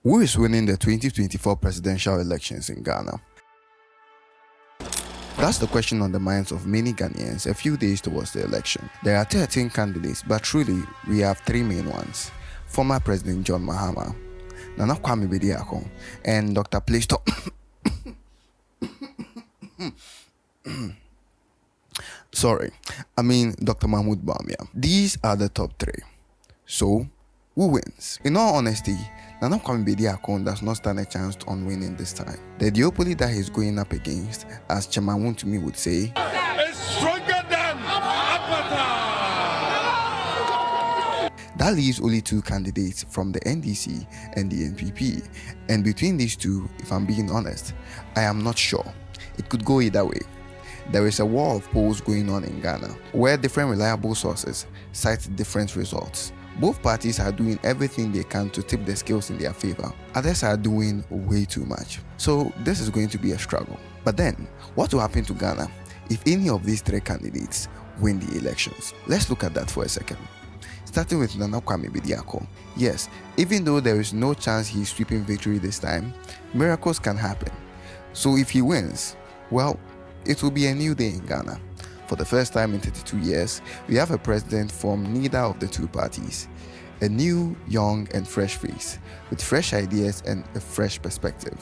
Who is winning the 2024 presidential elections in Ghana? That's the question on the minds of many Ghanaians a few days towards the election. There are 13 candidates, but truly, we have three main ones. Former President John Mahama, Nana Kwame Bediako, and Dr. Plaistow. Dr. Mahmoud Bawumia. These are the top three. So, who wins? In all honesty, Nana Kwame Bediako does not stand a chance on winning this time. The duopoly that he's going up against, as Chairman Wontumi would say, is stronger than Apata. That leaves only two candidates from the NDC and the NPP. And between these two, if I'm being honest, I am not sure. It could go either way. There is a war of polls going on in Ghana, where different reliable sources cite different results. Both parties are doing everything they can to tip the scales in their favor. Others are doing way too much. So this is going to be a struggle. But then, what will happen to Ghana if any of these three candidates win the elections? Let's look at that for a second. Starting with Nana Kwame Bediako. Yes, even though there is no chance he's sweeping victory this time, miracles can happen. So if he wins, well, it will be a new day in Ghana. For the first time in 32 years, we have a president from neither of the two parties. A new, young, and fresh face, with fresh ideas and a fresh perspective.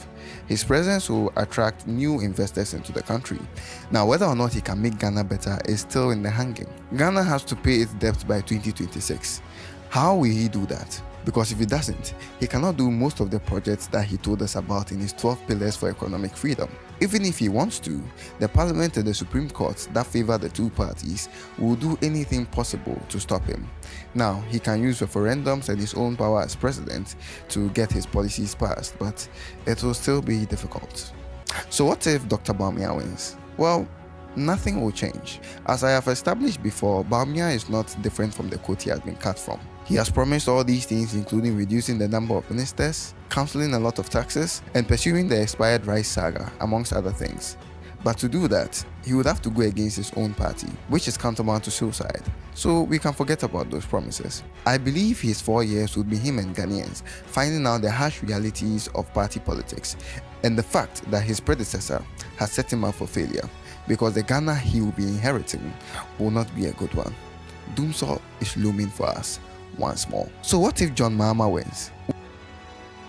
His presence will attract new investors into the country. Now, whether or not he can make Ghana better is still in the hanging. Ghana has to pay its debt by 2026. How will he do that? Because if he doesn't, he cannot do most of the projects that he told us about in his 12 pillars for economic freedom. Even if he wants to, the parliament and the Supreme Court that favor the two parties will do anything possible to stop him. Now, he can use referendums and his own power as president to get his policies passed, but it will still be difficult. So what if Dr. Bawumia wins? Well, nothing will change. As I have established before, Bawumia is not different from the coat he has been cut from. He has promised all these things, including reducing the number of ministers, cancelling a lot of taxes, and pursuing the expired rice saga, amongst other things. But to do that, he would have to go against his own party, which is tantamount to suicide. So we can forget about those promises. I believe his 4 years would be him and Ghanaians finding out the harsh realities of party politics and the fact that his predecessor has set him up for failure, because the Ghana he will be inheriting will not be a good one. Doomsday is looming for us once more. So what if John Mahama wins?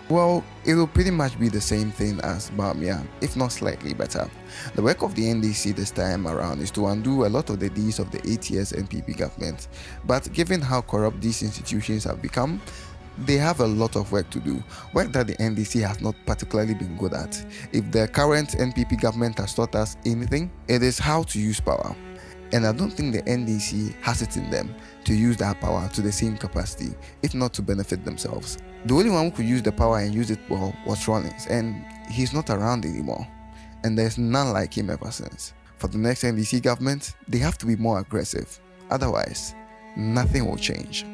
Well, it will pretty much be the same thing as Bawumia, if not slightly better. The work of the NDC this time around is to undo a lot of the deeds of the 8 years NPP government. But given how corrupt these institutions have become, they have a lot of work to do, work that the NDC has not particularly been good at. If the current NPP government has taught us anything, it is how to use power. And I don't think the NDC has it in them to use that power to the same capacity, if not to benefit themselves. The only one who could use the power and use it well was Rawlings, and he's not around anymore. And there's none like him ever since. For the next NDC government, they have to be more aggressive. Otherwise, nothing will change.